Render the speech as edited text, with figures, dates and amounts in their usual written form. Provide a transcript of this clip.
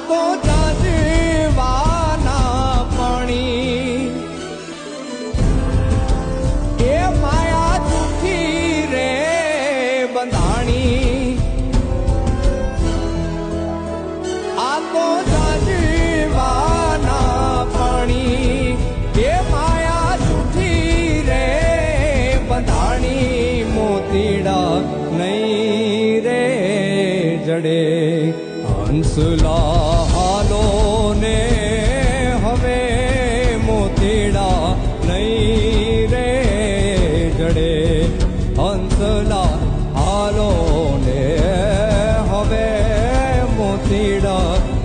તો જાજવાના પાણી એ માયા જૂઠી રે બંધાણી આ તો જાજવાના પાણી એ માયા જૂઠી રે બંધાણી મોતીડા નહીં રે જડે હંસલા હાલો ને હવે મોતીડા નહીં રે જડે હંસલા હાલો ને હવે મોતીડા